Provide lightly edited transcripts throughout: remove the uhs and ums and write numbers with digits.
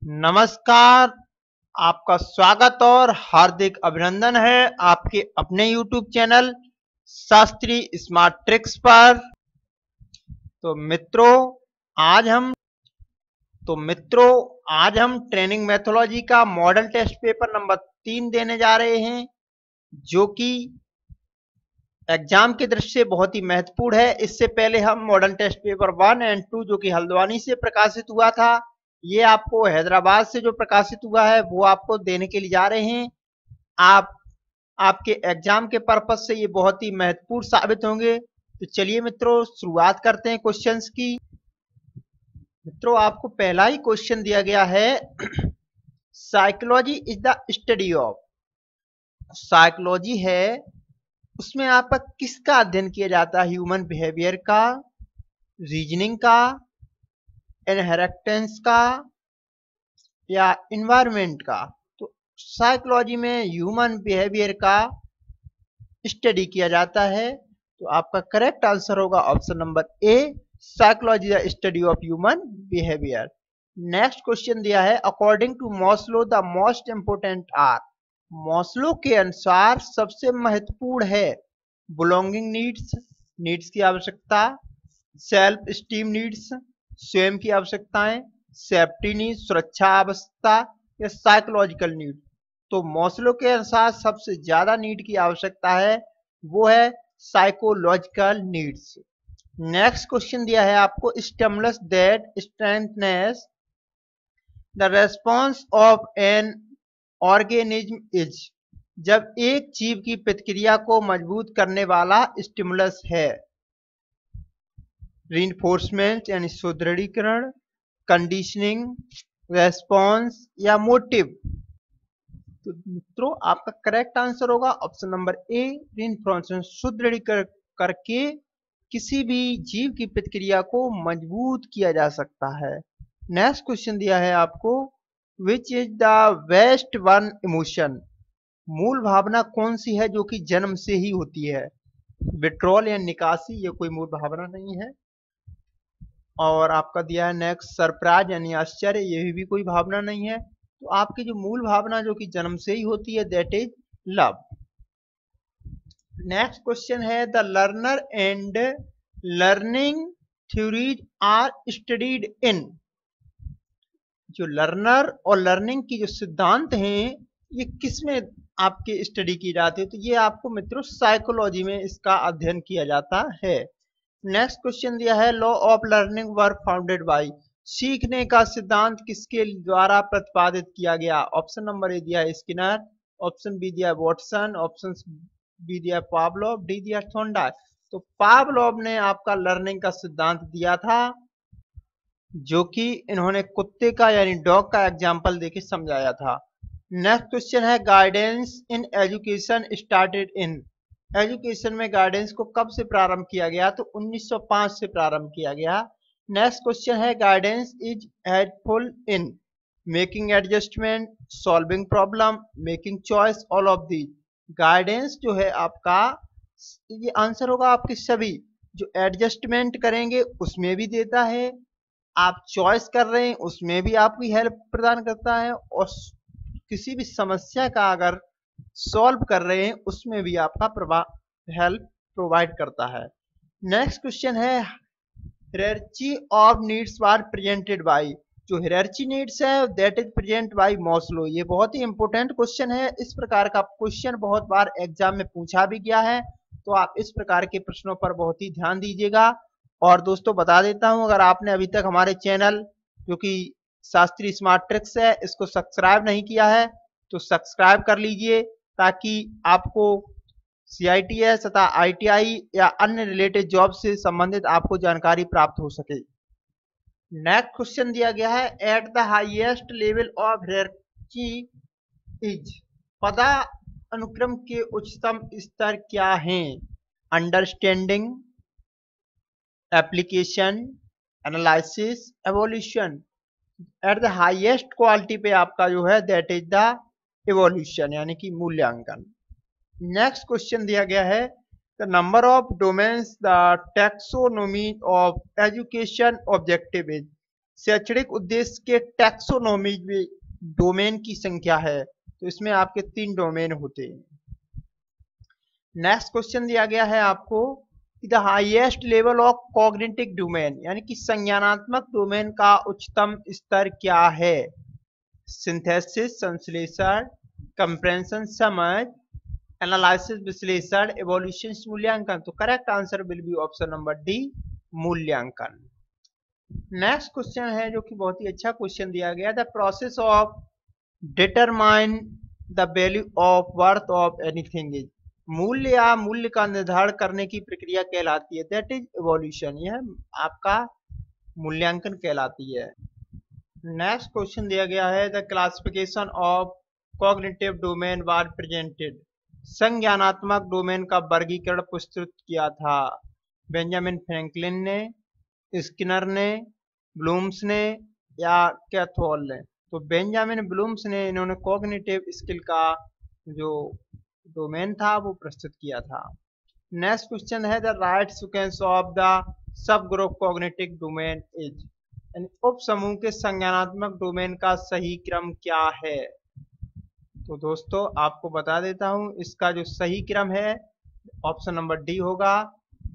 नमस्कार। आपका स्वागत और हार्दिक अभिनंदन है आपके अपने YouTube channel Shastri smart tricks पर। तो आज हम ट्रेनिंग मेथोलॉजी का मॉडल टेस्ट पेपर नंबर 3 देने जा रहे हैं, जो कि एग्जाम की दृष्टि से बहुत ही महत्वपूर्ण है। इससे पहले हम मॉडल टेस्ट पेपर 1 और 2 जो कि हल्द्वानी से प्रकाशित हुआ था, ये आपको हैदराबाद से जो प्रकाशित हुआ है वो आपको देने के लिए जा रहे हैं। आपके एग्जाम के पर्पज से ये बहुत ही महत्वपूर्ण साबित होंगे। तो चलिए मित्रों, शुरुआत करते हैं क्वेश्चंस की। मित्रों, आपको पहला ही क्वेश्चन दिया गया है, psychology is the study of. Psychology है, उसमें आपका किसका अध्ययन किया जाता है? ह्यूमन बिहेवियर का, रीजनिंग का, इनहेरिटेंस का या इन्वायरमेंट का। तो साइकोलॉजी में ह्यूमन बिहेवियर का स्टडी किया जाता है। तो आपका करेक्ट आंसर होगा option number A, psychology the study of human behaviour. Next question दिया है, according to Maslow the most important are. Maslow के अनुसार सबसे महत्वपूर्ण है बिलोंगिंग नीड्स, नीड्स की आवश्यकता, सेल्फ स्टीम नीड्स, स्वयं की आवश्यकताएं, सेफ्टी नीड, सुरक्षा आवश्यकता या साइकोलॉजिकल नीड। तो मॉस्लो के अनुसार सबसे ज्यादा नीड की आवश्यकता है वो है साइकोलॉजिकल नीड्स। नेक्स्ट क्वेश्चन दिया है आपको, stimulus that strengthens the response of an organism is. जब एक जीव की प्रतिक्रिया को मजबूत करने वाला स्टिमुलस है, रीइंफोर्समेंट यानी सुदृढ़ीकरण, कंडीशनिंग, रेस्पॉन्स या मोटिव। तो मित्रों, आपका करेक्ट आंसर होगा ऑप्शन नंबर ए, रीइंफोर्समेंट, सुदृढ़ीकरण करके किसी भी जीव की प्रतिक्रिया को मजबूत किया जा सकता है। नेक्स्ट क्वेश्चन दिया है आपको, which is the best one emotion. मूल भावना कौन सी है जो कि जन्म से ही होती है? विड्रॉल या निकासी, ये कोई मूल भावना नहीं है। और आपका दिया है नेक्स्ट, सरप्राइज यानी आश्चर्य, ये भी कोई भावना नहीं है। तो आपकी जो मूल भावना जो कि जन्म से ही होती है, that is love. Next question है, the learner and learning theories are studied in. जो लर्नर और लर्निंग की जो सिद्धांत हैं, ये किस में आपके स्टडी की जाती है? तो ये आपको मित्रों साइकोलॉजी में इसका अध्ययन किया जाता है। नेक्स्ट क्वेश्चन दिया है, law of learning were founded by. सीखने का सिद्धांत किसके द्वारा प्रतिपादित किया गया? ऑप्शन नंबर ए दिया है स्किनर, ऑप्शन बी दिया है वॉटसन, ऑप्शन बी दिया है पावलोव, डी दिया थॉर्नडाइक। तो पावलोव ने आपका लर्निंग का सिद्धांत दिया था, जो कि इन्होंने कुत्ते का यानी डॉग का एग्जाम्पल देके समझाया था। नेक्स्ट क्वेश्चन है, guidance in education started in. Education में गाइडेंस को कब से प्रारंभ किया गया? तो 1905 से प्रारंभ किया गया। नेक्स्ट क्वेश्चन है, guidance is helpful in making adjustment, solving problem, making choice, all of the. Guidance जो है आपका, ये आंसर होगा आपके सभी। जो एडजस्टमेंट करेंगे उसमें भी देता है, आप चॉइस कर रहे हैं उसमें भी आपकी हेल्प प्रदान करता है, और किसी भी समस्या का अगर सॉल्व कर रहे हैं उसमें भी आपका हेल्प प्रोवाइड करता है। नेक्स्ट क्वेश्चन है, hierarchy of needs are presented by. जो हायरार्की नीड्स है that is present by Maslow. ये बहुत ही इंपॉर्टेंट क्वेश्चन है। इस प्रकार का क्वेश्चन बहुत बार एग्जाम में पूछा भी गया है, तो आप इस प्रकार के प्रश्नों पर बहुत ही ध्यान दीजिएगा। और दोस्तों बता देता हूं, अगर आपने अभी तक हमारे चैनल जो कि शास्त्री स्मार्ट ट्रिक्स है इसको सब्सक्राइब नहीं किया है तो सब्सक्राइब कर लीजिए, ताकि आपको CITS तथा ITI या अन्य रिलेटेड जॉब से संबंधित आपको जानकारी प्राप्त हो सके। नेक्स्ट क्वेश्चन दिया गया है, at the highest level of hierarchy is. पदानुक्रम के उच्चतम स्तर क्या हैं? Understanding, application, analysis, evolution. At the highest quality पे आपका जो है दैट इज द एवोल्यूशन यानी कि मूल्यांकन। नेक्स्ट क्वेश्चन दिया गया है, the number of domains the taxonomy of education objective is. शैक्षणिक उद्देश्य के टैक्सोनॉमी में डोमेन की संख्या है, तो इसमें आपके 3 डोमेन होते हैं। नेक्स्ट क्वेश्चन दिया गया है आपको the highest level of cognitive domain, यानी कि संज्ञानात्मक डोमेन का उच्चतम स्तर क्या है? सिंथेसिस संश्लेषण, कंप्रेंशन समझ, एनालिसिस विश्लेषण, एवोल्यूशन मूल्यांकन। तो correct answer will be option number D, मूल्यांकन। नेक्स्ट क्वेश्चन है जो कि बहुत ही अच्छा क्वेश्चन दिया गया, the process of determine the value of worth of anything is, मूल्य या मूल्य का निर्धारण करने की प्रक्रिया कहलाती है, दैट इज एवोल्यूशन, यह आपका मूल्यांकन कहलाती है। नेक्स्ट क्वेश्चन दिया गया है the classification of cognitive domain was presented, संज्ञानात्मक डोमेन का वर्गीकरण प्रस्तुत किया था बेंजामिन फ्रैंकलिन ने, स्किनर ने, ब्लूम्स ने या कैथोल ने? तो बेंजामिन ब्लूम्स ने इन्होंने कॉग्निटिव स्किल का जो डोमेन था वो प्रस्तुत किया था। नेक्स्ट क्वेश्चन है the right sequence of the sub group cognitive domain is, उप समूह के संज्ञानात्मक डोमेन का सही क्रम क्या है? तो दोस्तों आपको बता देता हूं, इसका जो सही क्रम है ऑप्शन नंबर डी होगा,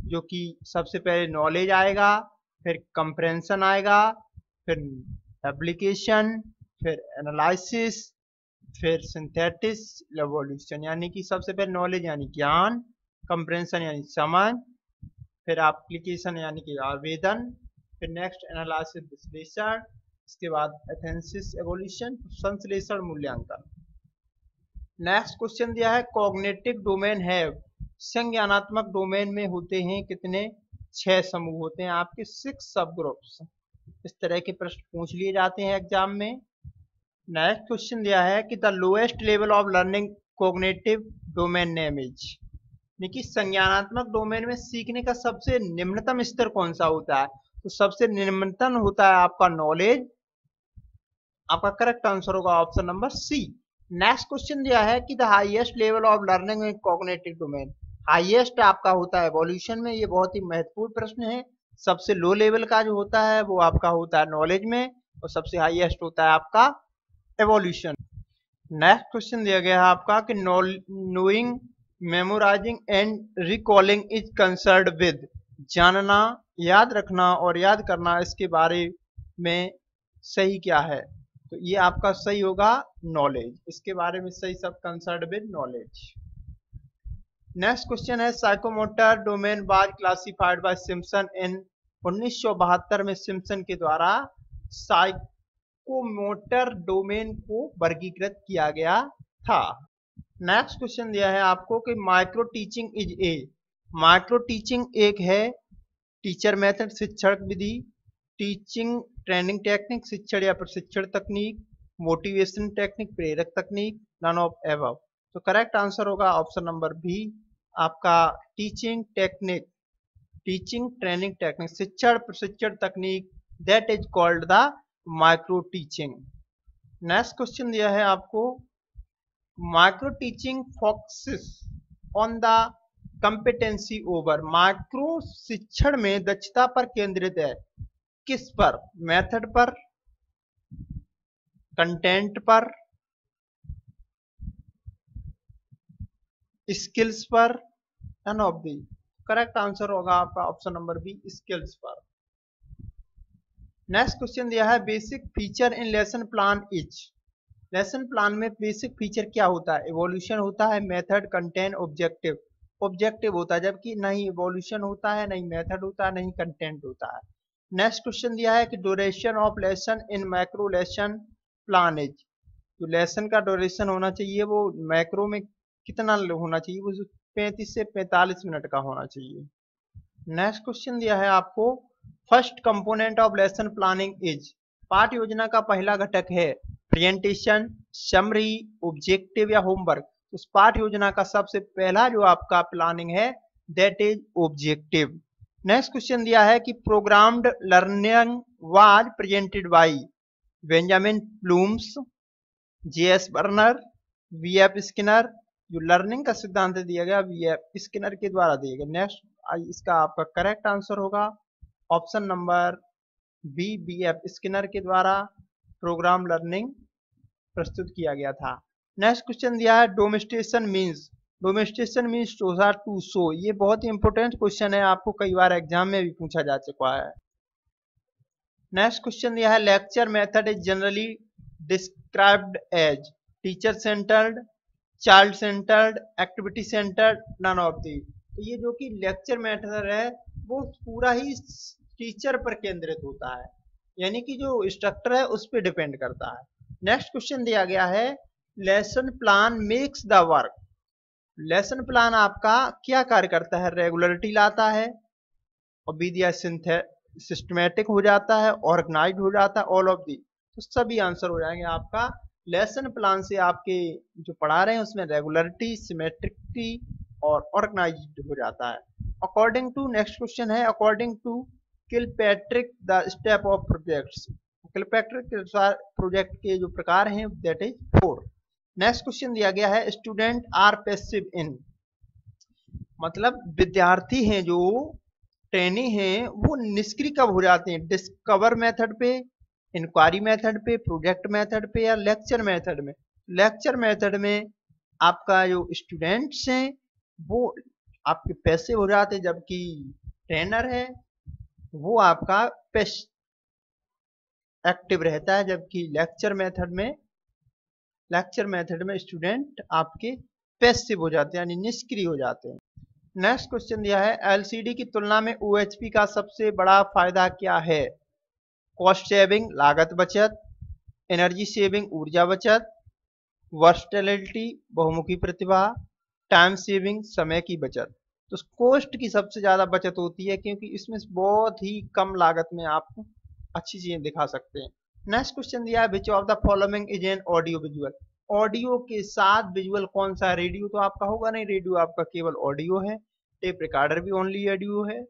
जो कि सबसे पहले नॉलेज आएगा, फिर कंप्रेंशन आएगा, फिर एप्लीकेशन, फिर एनालिसिस, फिर सिंथेसिस, एवोल्यूशन। यानी कि सबसे पहले नॉलेज यानी ज्ञान, कंप्रेंशन यानी समझ, फिर एप्लीकेशन यानी कि आवेदन, फिर नेक्स्ट एनालिसिस विश्लेषण, इसके बाद एथेंसिस एवोल्यूशन, संश्लेषण मूल्यांकन। नेक्स्ट क्वेश्चन दिया है कॉग्निटिव डोमेन है, संज्ञानात्मक डोमेन में होते हैं कितने? 6 समूह होते हैं आपके, 6 सब ग्रुप्स। इस तरह के प्रश्न पूछ लिए जाते हैं एग्जाम में। नेक्स्ट क्वेश्चन दिया है कि the lowest level of learning cognitive domain name is, देखिए संज्ञानात्मक डोमेन में सीखने का सबसे निम्नतम स्तर कौन सा होता है? तो सबसे निम्नतम होता है आपका नॉलेज, आपका करेक्ट आंसर होगा option number C. Next question दिया है कि the highest level of learning in cognitive domain, highest आपका होता है एवोल्यूशन में, ये बहुत ही महत्वपूर्ण प्रश्न है। सबसे लो लेवल का जो होता है वो आपका होता है नॉलेज में, और सबसे हाईएस्ट होता है आपका एवोल्यूशन। नेक्स्ट क्वेश्चन दिया गया है आपका कि knowing, memorising and recalling is concerned with, जानना, याद रखना और याद करना, इसके बारे में सही क्या है? तो ये आपका सही होगा नॉलेज, इसके बारे में सही सब concerned with knowledge. Next question है psychomotor domain was classified by Simpson in, 1972 में सिम्पसन के द्वारा साइकोमोटर डोमेन को वर्गीकृत किया गया था। नेक्स्ट क्वेश्चन दिया है आपको कि micro teaching is a, micro teaching एक है टीचर मेथड शिक्षण विधि, टीचिंग ट्रेनिंग टेक्निक शिक्षण या प्रशिक्षण तकनीक, मोटिवेशन टेक्निक प्रेरक तकनीक, नन ऑफ एबव। तो करेक्ट आंसर होगा ऑप्शन नंबर बी, आपका teaching technique, teaching training technique, शिक्षण प्रशिक्षण तकनीक, that is called the micro teaching. Next question दिया है आपको micro teaching focuses on the competency over, micro शिक्षण में दक्षता पर केंद्रित है, किस पर? मेथड पर, कंटेंट पर, स्किल्स पर, none of the. Correct answer होगा आपका ऑप्शन नंबर बी, स्किल्स पर। नेक्स्ट क्वेश्चन दिया है basic feature in lesson plan each, lesson plan में बेसिक फीचर क्या होता है? एवोल्यूशन होता है, मेथड, कंटेंट, ऑब्जेक्टिव। ऑब्जेक्टिव होता है, जबकि नहीं एवोल्यूशन होता है, नहीं मेथड होता है, नहीं कंटेंट होता है। नेक्स्ट क्वेश्चन दिया है कि duration of lesson in macro lesson plan is, जो लेसन का ड्यूरेशन होना चाहिए वो मैक्रो में कितना होना चाहिए? वो 35 से 45 मिनट का होना चाहिए। नेक्स्ट क्वेश्चन दिया है आपको first component of lesson planning is, पाठ योजना का पहला घटक है प्रेजेंटेशन, समरी, ऑब्जेक्टिव या होमवर्क। उस पाठ योजना का सबसे पहला जो आपका प्लानिंग है that is objective. Next question दिया है कि programmed learning was presented by Benjamin Blooms, J S. Bruner, V F. Skinner. जो लर्निंग का सिद्धांत दिया गया वी.एफ. स्किनर के द्वारा दिया गया। नेक्स्ट इसका आपका करेक्ट आंसर होगा ऑप्शन नंबर BF स्किनर के द्वारा प्रोग्राम लर्निंग प्रस्तुत किया गया था। नेक्स्ट क्वेश्चन दिया है डोमेस्टेशन मीन्स टू शो। ये बहुत ही इंपॉर्टेंट क्वेश्चन है, आपको कई बार एग्जाम में भी पूछा जा चुका है। नेक्स्ट क्वेश्चन दिया है lecture method is generally described as teacher centred, child centred, activity centred, none of the. तो ये जो कि लेक्चर मेथड है वो पूरा ही टीचर पर केंद्रित होता है, यानी कि जो इंस्ट्रक्टर है उस पर डिपेंड करता है। नेक्स्ट क्वेश्चन दिया गया है lesson plan makes the work. Lesson plan आपका क्या कार्य करता है? रेगुलरिटी लाता है, और बी दिया सिस्टमेटिक हो जाता है, ऑर्गेनाइज्ड हो जाता है, ऑल ऑफ दी। तो सभी आंसर हो जाएंगे आपका। लेसन प्लान से आपके जो पढ़ा रहे हैं उसमें रेगुलरिटी, सिमेट्रिकटी और ऑर्गेनाइज्ड हो जाता है। अकॉर्डिंग टू, नेक्स्ट क्वेश्चन है according to Kilpatrick the step of projects. Kilpatrick के अनुसार प्रोजेक्ट के जो प्रकार हैं दैट इज 4। नेक्स्ट क्वेश्चन दिया गया है स्टूडेंट आर पैसिव इन, मतलब विद्यार्थी हैं जो ट्रेनी हैं वो निष्क्रिय कब हो जाते हैं? डिस्कवर मेथड पे, इंक्वायरी मेथड पे, प्रोजेक्ट मेथड पे, या लेक्चर मेथड में? लेक्चर मेथड में आपका जो स्टूडेंट्स हैं वो आपके पैसिव हो जाते हैं, जबकि ट्रेनर है वो आपका एक्टिव रहता है। जबकि लेक्चर मेथड में स्टूडेंट आपके पैसिव हो जाते हैं, यानी निष्क्रिय हो जाते हैं। नेक्स्ट क्वेश्चन दिया है एलसीडी की तुलना में ओएचपी का सबसे बड़ा फायदा क्या है? कॉस्ट सेविंग, लागत बचत, एनर्जी सेविंग, ऊर्जा बचत, वर्सटैलिटी, बहुमुखी प्रतिभा, टाइम सेविंग, समय की बचत। तो कॉस्ट की सबसे ज्यादा बचत होती है, क्योंकि इसमें बहुत ही कम लागत में आप अच्छी चीजें दिखा सकते हैं। नेक्स्ट क्वेश्चन दिया है विच of the following is an audio visual. Audio के साथ विजुअल कौन सा है? रेडियो तो आपका होगा नहीं, रेडियो आपका केवल ऑडियो है। टेप रिकॉर्डर भी ओनली ऑडियो है।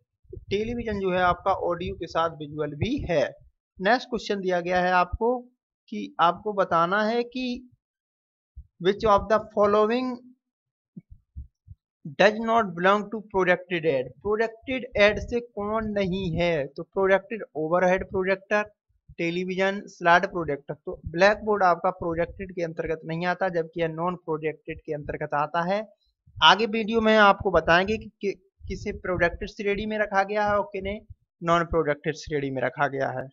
टेलीविजन जो है आपका ऑडियो के साथ विजुअल भी है। नेक्स्ट क्वेश्चन दिया गया है आपको कि आपको बताना है कि which of the following does not belong to projected aid. Projected aid से कौन नहीं है? तो projected overhead projector, television, slide projector. तो ब्लैक बोर्ड आपका प्रोजेक्टेड के अंतर्गत नहीं आता, जबकि यह नॉन प्रोजेक्टेड के अंतर्गत आता है। आगे वीडियो में आपको बताएंगे कि किसे प्रोजेक्टेड श्रेणी में रखा गया है और किन्हें नॉन प्रोजेक्टेड श्रेणी में रखा गया है।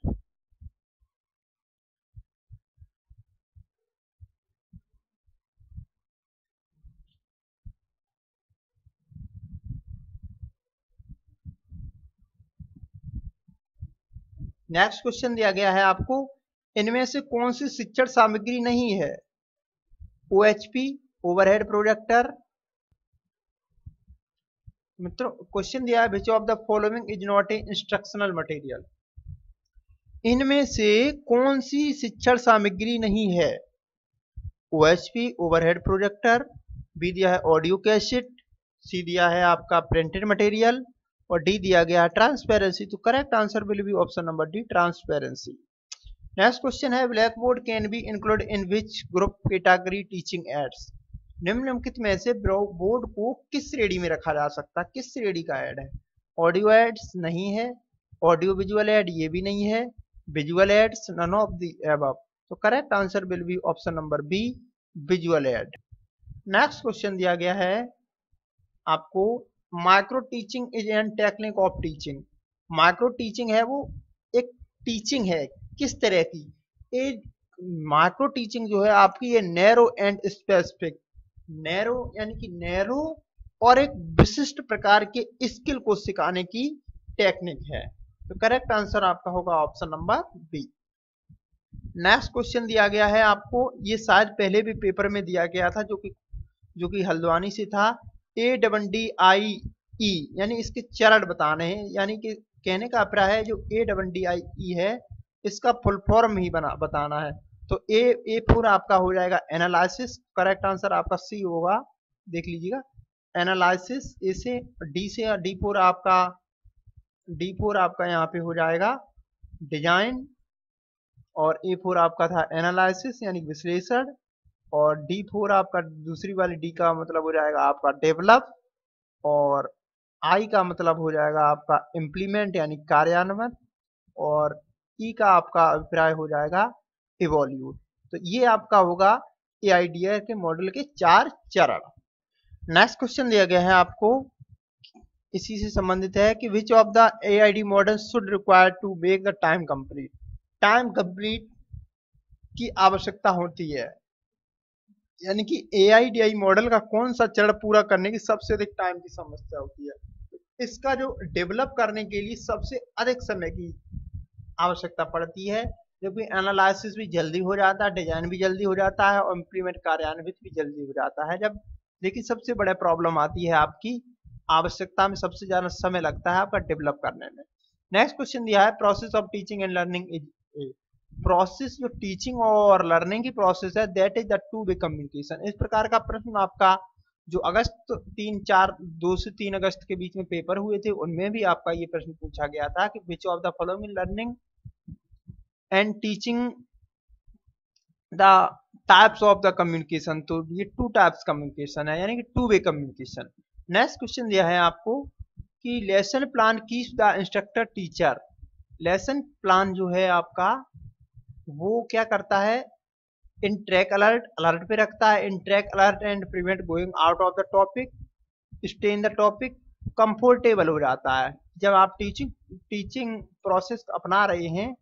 नेक्स्ट क्वेश्चन दिया गया है आपको इनमें से कौन सी शिक्षण सामग्री नहीं है? OHP, overhead projector. मित्रों क्वेश्चन दिया है विच of the following is not a instructional material. इनमें से कौन सी शिक्षण सामग्री नहीं है? ओएचपी, ओवरहेड प्रोजेक्टर, बी दिया है ऑडियो कैसेट, सी दिया है आपका प्रिंटेड मटेरियल, और डी दिया गया है ट्रांसपेरेंसी। तो correct answer will be option number D, transparency. Next question है black board can be include in which group category teaching aids. निम्नलिखित में से बोर्ड को किस श्रेणी में रखा जा सकता है? किस श्रेणी का एड है? ऑडियो एड्स नहीं है, ऑडियो विजुअल एड ये भी नहीं है, visual aids none of the above. तो correct answer will be option number B, visual aid. Next question दिया गया है आपको micro teaching is an technique of teaching. Micro teaching है वो एक टीचिंग है, किस तरह की? एक माइक्रो टीचिंग जो है आपकी ये नैरो एंड स्पेसिफिक, नैरो यानी कि नैरो और एक विशिष्ट प्रकार के स्किल को सिखाने की टेक्निक है। तो करेक्ट आंसर आपका होगा option number B. Next question दिया गया है आपको, ये शायद पहले भी पेपर में दिया गया था, जो कि हल्द्वानी से था। ADDIE यानी इसके चरण बताने हैं, यानी कि कहने का अभिप्राय है जो ADDIE है इसका फुल फॉर्म ही बताना है। तो ए फोर आपका हो जाएगा एनालिसिस, करेक्ट आंसर आपका सी होगा, देख लीजिएगा एनालिसिस। ए से डी से D4 आपका यहाँ पे हो जाएगा डिजाइन, और A4 आपका था एनालिसिस यानी विश्लेषण, और D4 आपका दूसरी वाली डी का मतलब हो जाएगा आपका डेवलप, और आई का मतलब हो जाएगा आपका इम्प्लीमेंट यानी कार्यान्वयन, और ई का आपका अभिप्राय हो जाएगा इवोल्यूट। तो ये आपका होगा एआईडीआर के मॉडल के 4 चरण। नेक्स्ट क्वेश्चन दिया गया है आपको, इसी से संबंधित है कि which of the A I D model should require to make the time complete. Time complete की आवश्यकता होती है, यानी कि एआईडीआई मॉडल का कौन सा चरण पूरा करने की सबसे अधिक टाइम की समस्या होती है। इसका जो डेवलप करने के लिए सबसे अधिक समय की आवश्यकता पड़ती है, जबकि एनालिसिस भी जल्दी हो जाता है, डिजाइन भी जल्दी हो जाता है और इम्प्लीमेंट कार्यान्वित भी जल्दी हो जाता है जब। लेकिन सबसे बड़ा प्रॉब्लम आती है आपकी आवश्यकता में सबसे ज्यादा समय लगता है आपका डेवलप करने में। नेक्स्ट क्वेश्चन दिया है, process of teaching and learning is process, जो टीचिंग और लर्निंग की प्रोसेस है, that is the two way communication. इस प्रकार का प्रश्न आपका जो अगस्त 2 से 3 अगस्त के बीच में पेपर हुए थे, उनमें भी आपका ये प्रश्न पूछा गया था कि which of the following learning and teaching the types of the communication. तो ये 2 टाइप्स कम्युनिकेशन है, यानी कि 2 वे कम्युनिकेशन। नेक्स्ट क्वेश्चन दिया है आपको कि lesson plan keeps the instructor teacher. Lesson plan जो है आपका वो क्या करता है, इन ट्रैक अलर्ट पे रखता है, in track alert and prevent going out of the topic, stay in the topic, comfortable हो जाता है। जब आप टीचिंग प्रोसेस अपना रहे हैं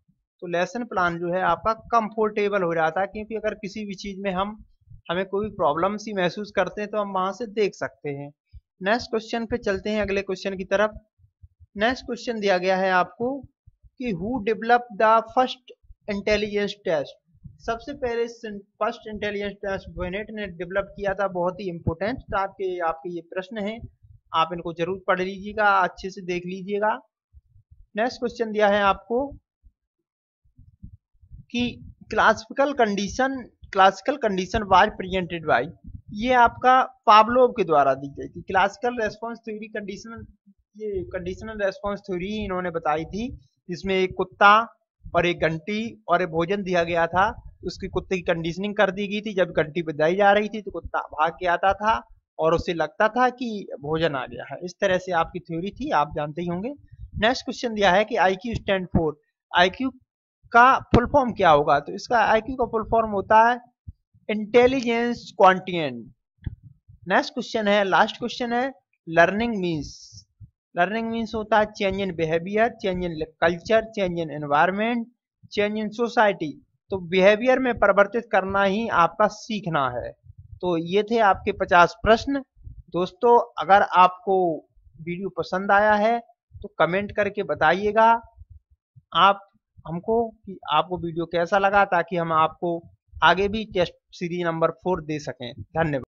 तो लेसन प्लान जो है आपका कंफर्टेबल हो जाता है, क्योंकि अगर किसी भी चीज में हमें कोई प्रॉब्लम सी महसूस करते हैं तो हम वहां से देख सकते हैं। नेक्स्ट क्वेश्चन पे चलते हैं, अगले क्वेश्चन की तरफ। नेक्स्ट क्वेश्चन दिया गया है आपको कि who develop the first intelligence test. सबसे पहले फर्स्ट इंटेलिजेंस टेस्ट बेनेट ने डेवलप किया था। बहुत ही इंपोर्टेंट आपके ये प्रश्न है, आप इनको जरूर पढ़ लीजिएगा, अच्छे से देख लीजिएगा। नेक्स्ट क्वेश्चन दिया है आपको कि classical condition was presented bye, ये आपका पावलोव के द्वारा दी गई थी। क्लासिकल रेस्पॉन्स थ्योरी ये कंडीशनल रेस्पॉन्स थ्योरी इन्होंने बताई थी, जिसमें एक कुत्ता और एक घंटी और एक भोजन दिया गया था। उसकी कुत्ते की कंडीशनिंग कर दी गई थी, जब घंटी बजाई जा रही थी तो कुत्ता भाग के आता था और उसे लगता था कि भोजन आ गया है। इस तरह से आपकी थ्योरी थी, आप जानते ही होंगे। नेक्स्ट क्वेश्चन दिया है कि आईक्यू स्टैंड फॉर, आईक्यू का फुल फॉर्म क्या होगा। तो इसका आईक्यू का फुल फॉर्म होता है इंटेलिजेंस क्वांटिएंट। नेक्स्ट क्वेश्चन है, लास्ट क्वेश्चन है, लर्निंग मीन्स होता है change in behaviour, change in culture, change in environment, change in society. तो बिहेवियर में परिवर्तित करना ही आपका सीखना है। तो ये थे आपके 50 प्रश्न। दोस्तों अगर आपको वीडियो पसंद आया है तो कमेंट करके बताइएगा आप हमको कि आपको वीडियो कैसा लगा, ताकि हम आपको आगे भी टेस्ट सीरीज नंबर 4 दे सकें। धन्यवाद।